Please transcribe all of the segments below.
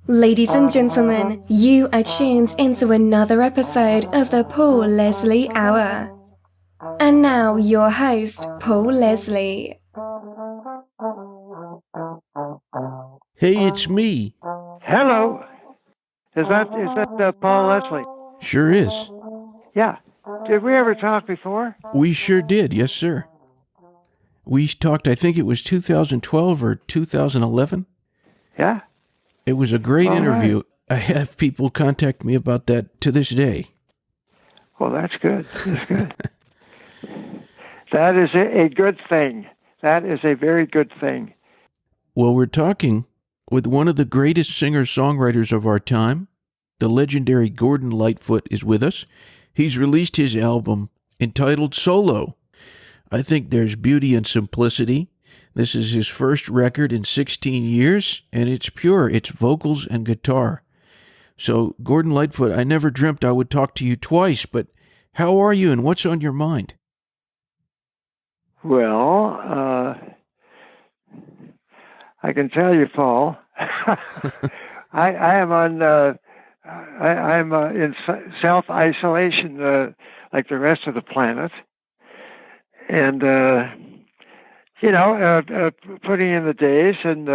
Ladies and gentlemen, you are tuned into another episode of the Paul Leslie Hour. And now your host, Paul Leslie. Hey, it's me. Hello. Is that Paul Leslie? Sure is. Yeah. Did we ever talk before? We sure did, yes, sir. We talked, I think it was 2012 or 2011. Yeah. It was a great interview. Right. I have people contact me about that to this day. Well, that's good. That's good. That is a good thing. That is a very good thing. Well, we're talking with one of the greatest singer-songwriters of our time. The legendary Gordon Lightfoot is with us. He's released his album entitled Solo. I think there's beauty and simplicity. This is his first record in 16 years, and it's pure. It's vocals and guitar. So, Gordon Lightfoot, I never dreamt I would talk to you twice, but how are you and what's on your mind? Well, I can tell you, Paul, I am on... I'm in self-isolation like the rest of the planet. And, putting in the days and,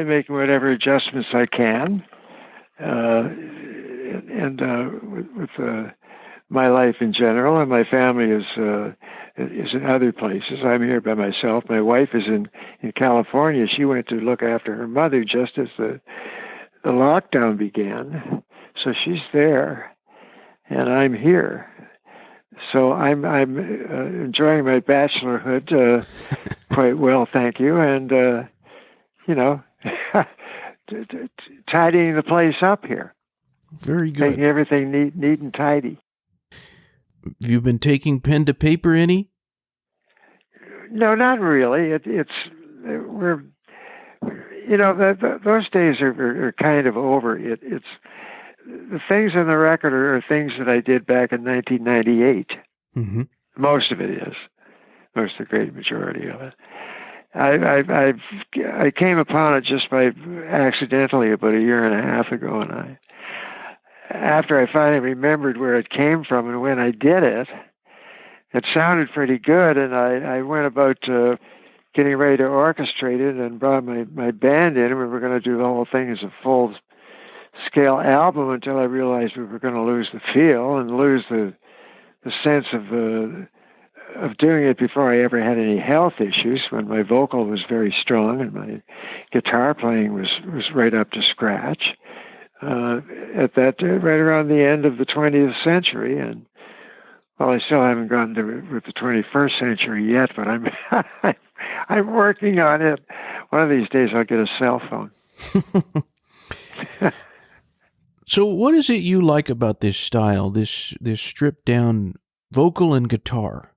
making whatever adjustments I can. With my life in general, and my family is in other places. I'm here by myself. My wife is in California. She went to look after her mother just as the lockdown began, so she's there, and I'm here. So I'm enjoying my bachelorhood quite well, thank you, and tidying the place up here. Very good. Making everything neat and tidy. Have you been taking pen to paper any? No, not really. We're. Those days are kind of over. It's the things on the record are things that I did back in 1998. Mm-hmm. Most of it is. Most of the great majority of it. I came upon it just by accidentally about a year and a half ago, and after I finally remembered where it came from and when I did it, it sounded pretty good, and I went about getting ready to orchestrate it and brought my band in, and we were going to do the whole thing as a full-scale album until I realized we were going to lose the feel and lose the sense of doing it before I ever had any health issues, when my vocal was very strong and my guitar playing was right up to scratch. At that, right around the end of the 20th century, and well, I still haven't gone with the 21st century yet, but I'm working on it. One of these days I'll get a cell phone. So what is it you like about this style, this stripped down vocal and guitar?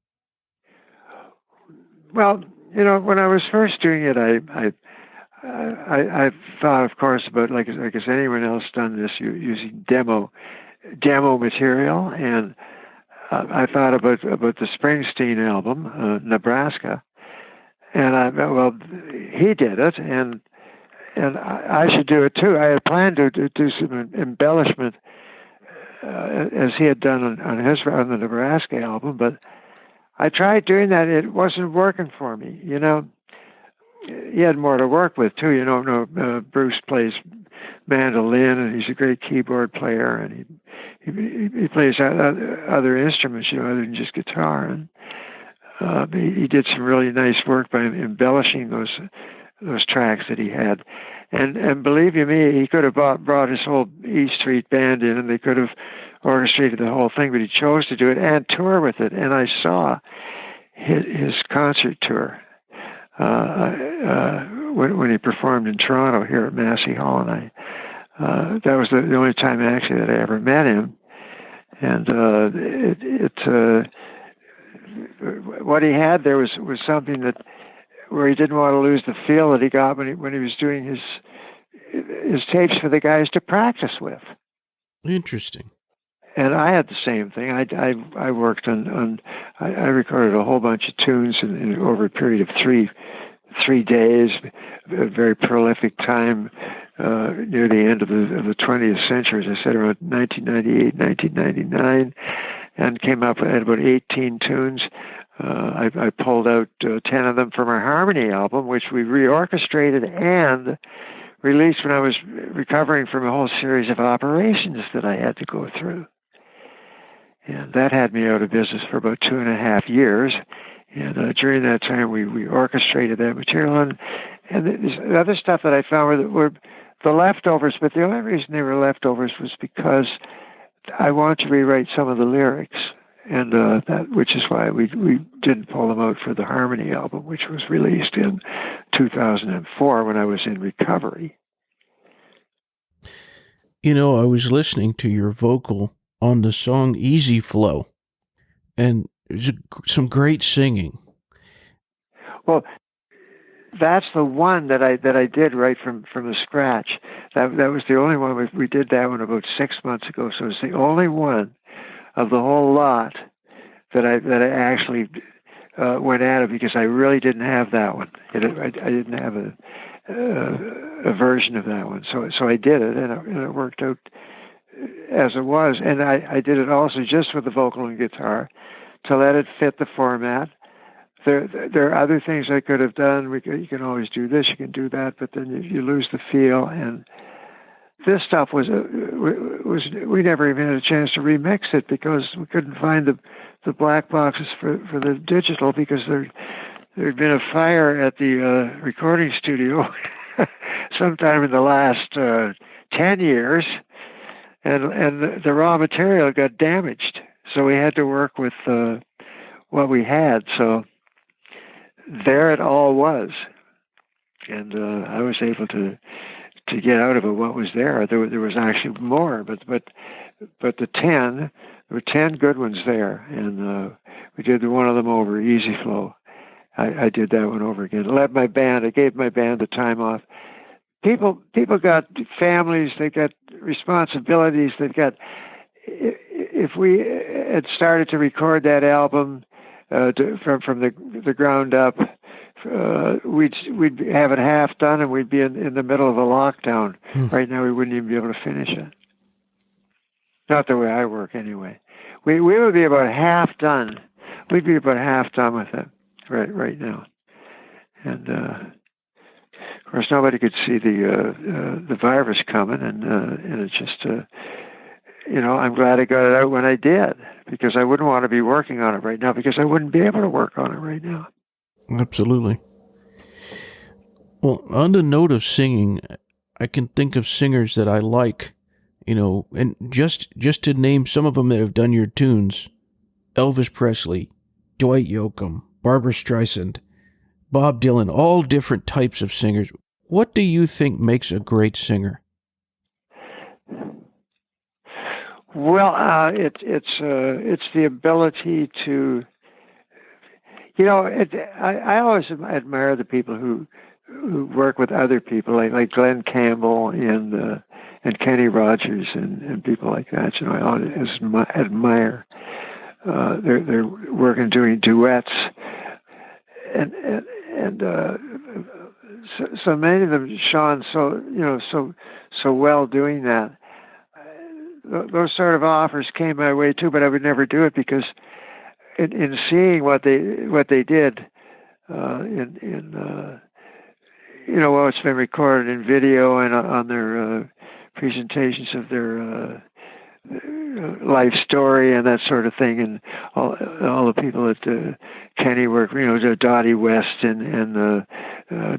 Well, when I was first doing it, I thought, of course, about like as anyone else done this, using demo material, and I thought about the Springsteen album, Nebraska, and he did it, and I should do it too. I had planned to do some embellishment as he had done on the Nebraska album, but I tried doing that. It wasn't working for me. He had more to work with too. Bruce plays mandolin, and he's a great keyboard player, and he plays other instruments, other than just guitar. And he did some really nice work by embellishing those tracks that he had. And believe you me, he could have brought his whole E Street band in, and they could have orchestrated the whole thing, but he chose to do it and tour with it. And I saw his concert tour when he performed in Toronto here at Massey Hall, and that was the only time actually that I ever met him. And what he had there was something where he didn't want to lose the feel that he got when he was doing his tapes for the guys to practice with. Interesting. And I had the same thing. I worked on I recorded a whole bunch of tunes over a period of three days, a very prolific time near the end of the 20th century, as I said, around 1998, 1999, and came up with about 18 tunes. I pulled out 10 of them from our Harmony album, which we reorchestrated and released when I was recovering from a whole series of operations that I had to go through. And that had me out of business for about 2.5 years. And during that time, we orchestrated that material. And the other stuff that I found were the leftovers, but the only reason they were leftovers was because I wanted to rewrite some of the lyrics. And which is why we didn't pull them out for the Harmony album, which was released in 2004 when I was in recovery. You know, I was listening to your vocal on the song Easy Flow, and there's some great singing. Well, that's the one that I did right from the scratch. That was the only one. We did that one about 6 months ago, so it's the only one of the whole lot that I actually went at it, because I really didn't have that one. I didn't have a version of that one, so I did it, and it worked out as it was. And I did it also just with the vocal and guitar to let it fit the format. There are other things I could have done. You can always do this, you can do that, but then you lose the feel. And this stuff was we never even had a chance to remix it because we couldn't find the black boxes for the digital, because there'd been a fire at the recording studio sometime in the last 10 years, and the raw material got damaged. So we had to work with what we had. So there it all was, and I was able to get out of it what was there. There was actually more, but there were 10 good ones there, and we did one of them over, Easy Flow. I did that one over again. I gave my band the time off. People got families, they got responsibilities, they've got. If we had started to record that album from the ground up, we'd have it half done, and we'd be in the middle of a lockdown. Right now, we wouldn't even be able to finish it. Not the way I work, anyway. We would be about half done. We'd be about half done with it right now. And of course, nobody could see the virus coming, and it's just. I'm glad I got it out when I did, because I wouldn't want to be working on it right now, because I wouldn't be able to work on it right now. Absolutely. Well, on the note of singing, I can think of singers that I like, and just to name some of them that have done your tunes: Elvis Presley, Dwight Yoakam, Barbra Streisand, Bob Dylan, all different types of singers. What do you think makes a great singer? Well, it's the ability to, I always admire the people who work with other people, like Glenn Campbell and Kenny Rogers and people like that. I always admire their work in doing duets, and so many of them shone so well doing that. Those sort of offers came my way too, but I would never do it, because in seeing what they did, it's been recorded in video and on their presentations of their life story and that sort of thing, and all the people that Kenny worked, Dottie West and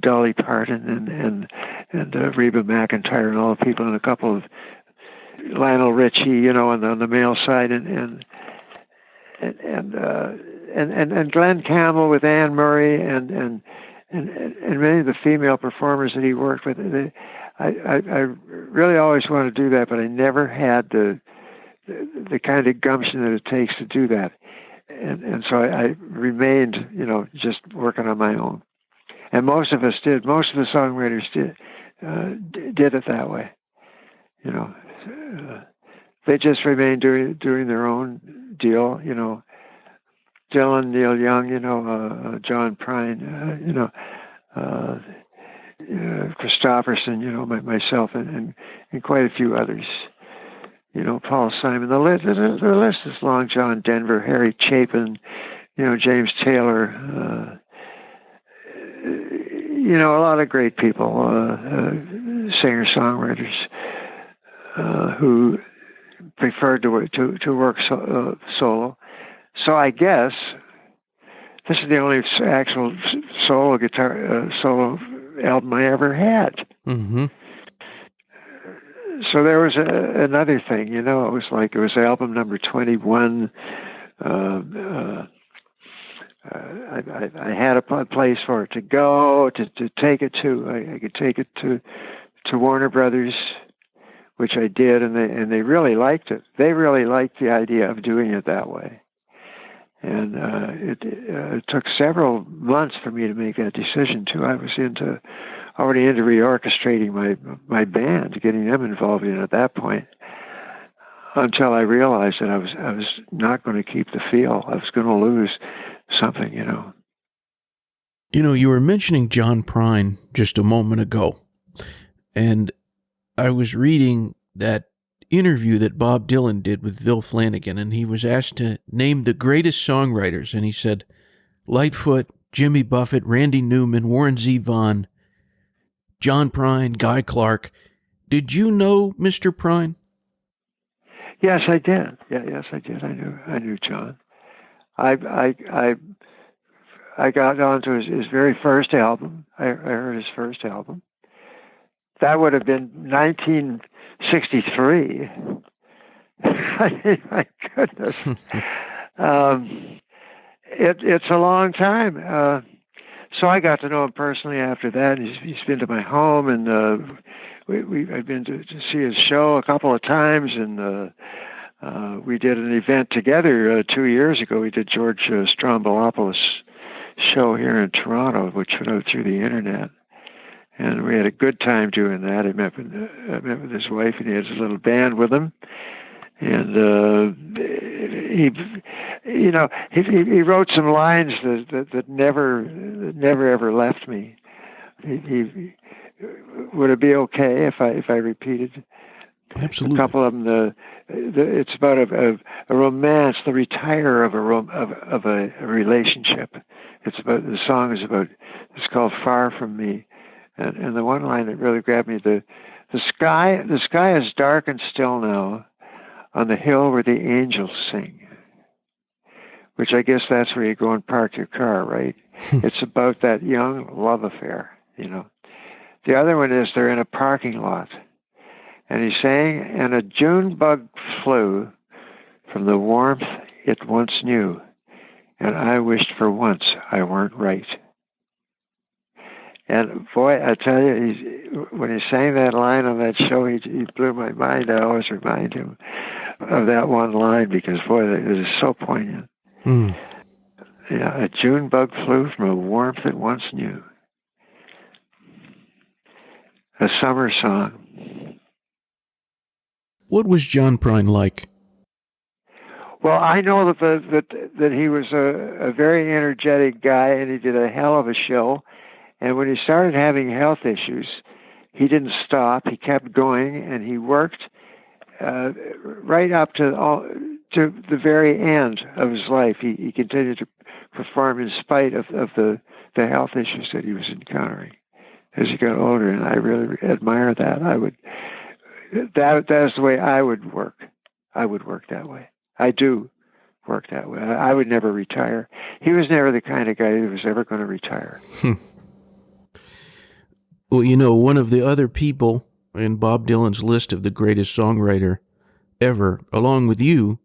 Dolly Parton and Reba McEntire and all the people, and a couple of Lionel Richie, on the male side, and Glenn Campbell with Anne Murray and many of the female performers that he worked with. I really always wanted to do that, but I never had the kind of gumption that it takes to do that, and so I remained, just working on my own. And most of us did. Most of the songwriters did it that way. they just remained doing their own deal. Dylan, Neil Young, John Prine, Christopherson, myself, and quite a few others. Paul Simon. The list is long. John Denver, Harry Chapin, James Taylor. A lot of great people, singer-songwriters, who preferred to work solo. So I guess this is the only actual solo album I ever had. Mm-hmm. So there was another thing, it was album number 21. I had a place for it to go, to take it to. I could take it to Warner Brothers, which I did, and they really liked it. They really liked the idea of doing it that way. And it took several months for me to make that decision too. I was already into reorchestrating my band, getting them involved in it at that point, until I realized that I was not going to keep the feel. I was going to lose something, You were mentioning John Prine just a moment ago, and I was reading that interview that Bob Dylan did with Bill Flanagan, and he was asked to name the greatest songwriters, and he said Lightfoot, Jimmy Buffett, Randy Newman, Warren Zevon, John Prine, Guy Clark. Did you know Mr. Prine? Yes, I did. Yes, I did. I knew John. I got onto his very first album. I heard his first album. That would have been 1963. I mean, my goodness. It's a long time. So I got to know him personally after that. He's been to my home, and I've been to see his show a couple of times, and we did an event together 2 years ago. We did George Stroumboulopoulos' show here in Toronto, which went out through the internet. And we had a good time doing that. I met with his wife, and he has a little band with him. And he wrote some lines that never ever left me. Would it be okay if I repeated? Absolutely. A couple of them. It's about a romance, the retire of a relationship. The song is about. It's called "Far From Me." And the one line that really grabbed me, the sky is dark and still now on the hill where the angels sing, which I guess that's where you go and park your car, right? It's about that young love affair, The other one is they're in a parking lot, and he's saying, and a June bug flew from the warmth it once knew, and I wished for once I weren't right. And boy, I tell you, when he sang that line on that show, he blew my mind. I always remind him of that one line because, boy, it is so poignant. Mm. Yeah, a June bug flew from a warmth it once knew. A summer song. What was John Prine like? Well, I know that he was a very energetic guy, and he did a hell of a show. And when he started having health issues, he didn't stop. He kept going, and he worked right up to the very end of his life. He continued to perform in spite of the health issues that he was encountering as he got older, and I really admire that. That is the way I would work. I would work that way. I do work that way. I would never retire. He was never the kind of guy who was ever going to retire. Well, one of the other people in Bob Dylan's list of the greatest songwriter ever, along with you,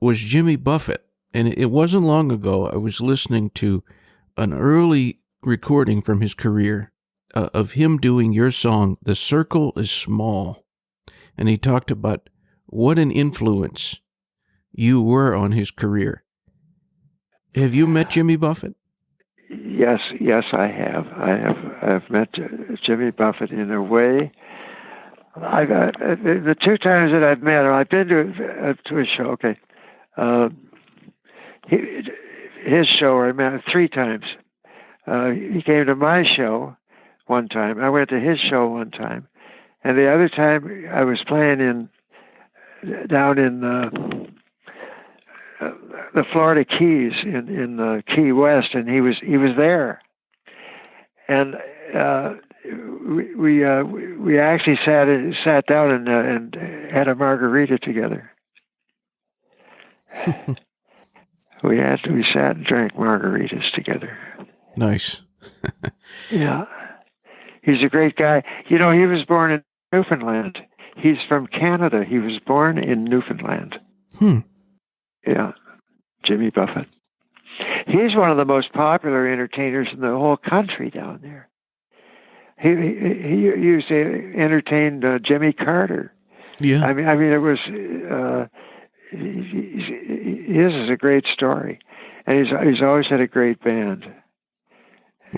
was Jimmy Buffett. And it wasn't long ago I was listening to an early recording from his career of him doing your song, "The Circle is Small." And he talked about what an influence you were on his career. Have you met Jimmy Buffett? Yes, I have. I've met Jimmy Buffett in a way. The two times that I've met him, I've been to a show. Okay, his show I met him 3 times. He came to my show one time. I went to his show one time, and the other time I was playing down in the Florida Keys in Key West, and he was there, and we actually sat down and had a margarita together. we sat and drank margaritas together. Nice. Yeah, he's a great guy. He was born in Newfoundland. He's from Canada. He was born in Newfoundland. Yeah, Jimmy Buffett. He's one of the most popular entertainers in the whole country down there. He used to entertain Jimmy Carter. Yeah. I mean, it was his is a great story, and he's always had a great band.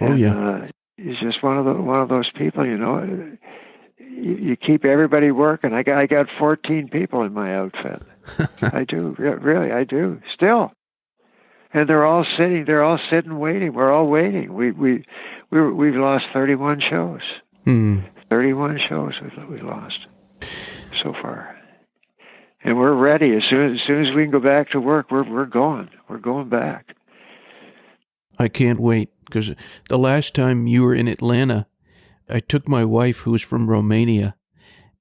Oh, and, yeah. He's just one of those people, You keep everybody working. I got 14 people in my outfit. I do, really, I do. Still, and they're all sitting waiting. We're all waiting. We've lost 31 shows. 31 shows we lost so far, and we're ready. As soon as we can go back to work, we're going. We're going back. I can't wait, because the last time you were in Atlanta, I took my wife, who was from Romania,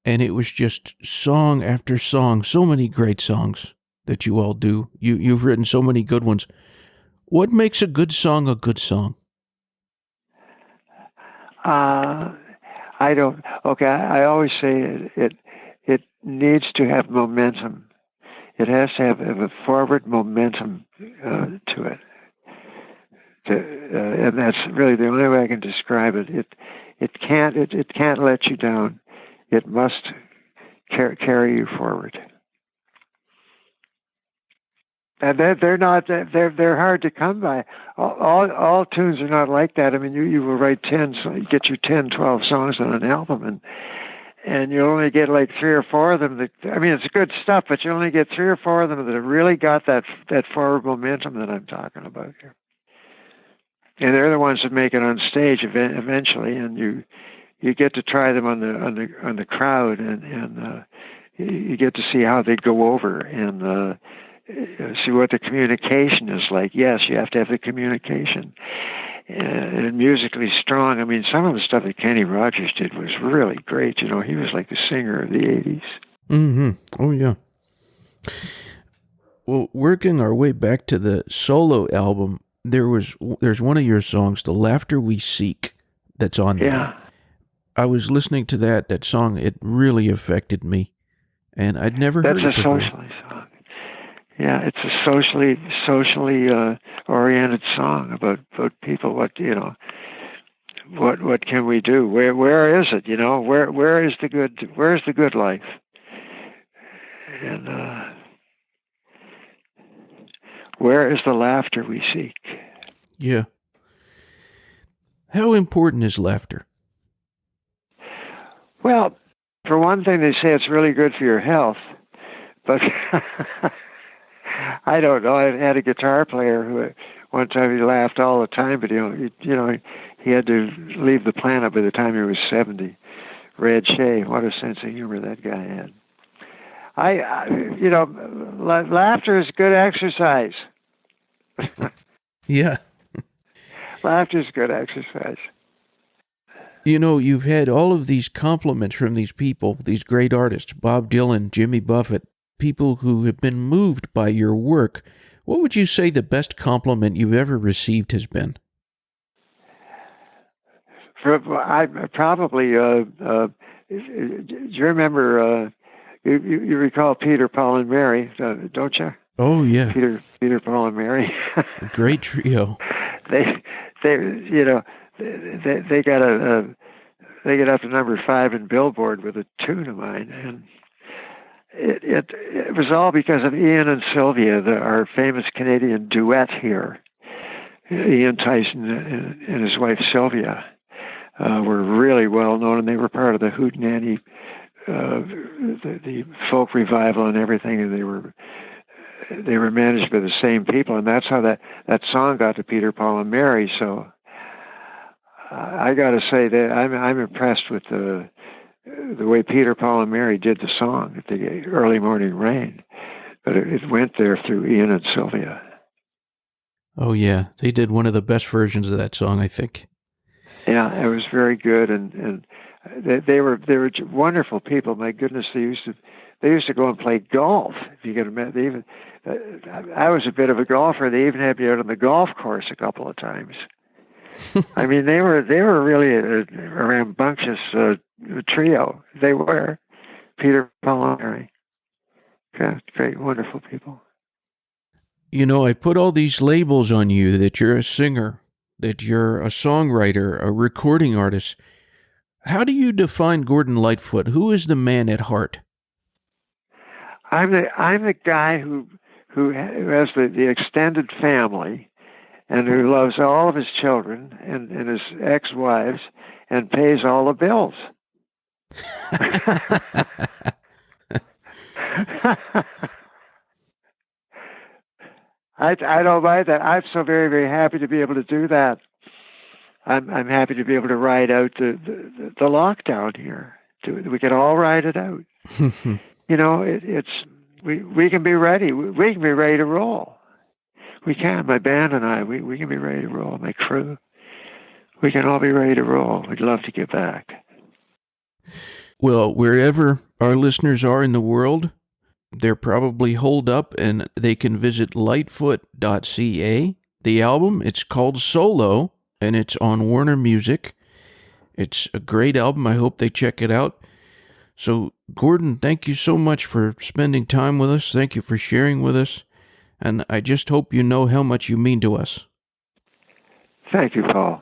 and it was just song after song, so many great songs that you all do. You've written so many good ones. What makes a good song a good song? I don't. Okay, I always say it needs to have momentum. It has to have a forward momentum to it. And that's really the only way I can describe it. It can't let you down. It must carry you forward. And they're hard to come by. All tunes are not like that. I mean, you will write 10, so you get your 10, 12 songs on an album, and you only get like 3 or 4 of them it's good stuff, but you only get 3 or 4 of them that have really got that forward momentum that I'm talking about here. And they're the ones that make it on stage eventually, and you get to try them on the crowd, and you get to see how they go over, and see what the communication is like. Yes, you have to have the communication, and musically strong. I mean, some of the stuff that Kenny Rogers did was really great. He was like the singer of the '80s. Mm-hmm. Oh yeah. Well, working our way back to the solo album, there's one of your songs, "The Laughter We Seek," that's on there. Yeah. I was listening to that song. It really affected me, and I'd never heard it before. That's a socially song. Yeah, it's a socially oriented song about people. What can we do? Where is it? Where's the good life? And where is the laughter we seek? Yeah. How important is laughter? Well, for one thing, they say it's really good for your health, but I don't know. I had a guitar player who one time he laughed all the time, but he had to leave the planet by the time he was 70. Red Shea, what a sense of humor that guy had. Laughter is good exercise. Yeah. Laughter is good exercise. You've had all of these compliments from these people, these great artists, Bob Dylan, Jimmy Buffett, people who have been moved by your work. What would you say the best compliment you've ever received has been? I probably, do you remember, you recall Peter, Paul, and Mary, don't you? Oh, yeah. Peter, Paul, and Mary. A great trio. They get up to number 5 in Billboard with a tune of mine, and it was all because of Ian and Sylvia, our famous Canadian duet here. Ian Tyson and his wife Sylvia were really well known, and they were part of the Hootenanny the folk revival and everything, and they were managed by the same people, and that's how that song got to Peter, Paul, and Mary. So I got to say that I'm impressed with the way Peter, Paul, and Mary did the song at the Early Morning Rain, but it went there through Ian and Sylvia. Oh yeah, they did one of the best versions of that song, I think. Yeah, it was very good, and they were wonderful people. My goodness, they used to go and play golf. If you can imagine, I was a bit of a golfer. They even had me out on the golf course a couple of times. I mean, they were really a rambunctious trio. They were Peter, Paul, and Mary. Yeah, great, wonderful people. You know, I put all these labels on you that you're a singer, that you're a songwriter, a recording artist. How do you define Gordon Lightfoot? Who is the man at heart? I'm the guy who has the extended family, and who loves all of his children and his ex-wives, and pays all the bills. I don't mind that. I'm so very, very happy to be able to do that. I'm happy to be able to ride out the lockdown here. We can all ride it out. You know, we can be ready. We can be ready to roll. We can. My band and I, we can be ready to roll. My crew, we can all be ready to roll. We'd love to get back. Well, wherever our listeners are in the world, they're probably holed up, and they can visit lightfoot.ca. The album, it's called Solo, and it's on Warner Music. It's a great album. I hope they check it out. So, Gordon, thank you so much for spending time with us. Thank you for sharing with us. And I just hope you know how much you mean to us. Thank you, Paul.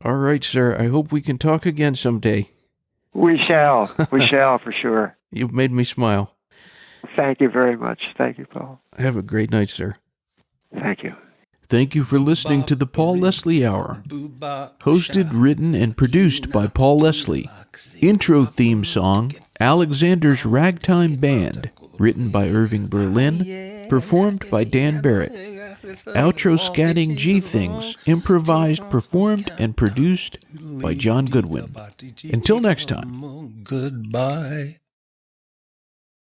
All right, sir. I hope we can talk again someday. We shall. We shall, for sure. You've made me smile. Thank you very much. Thank you, Paul. Have a great night, sir. Thank you. Thank you for listening to the Paul Leslie Hour. Hosted, written, and produced by Paul Leslie. Intro theme song, Alexander's Ragtime Band, written by Irving Berlin, performed by Dan Barrett. Outro scatting G Things, improvised, performed, and produced by John Goodwin. Until next time. Goodbye.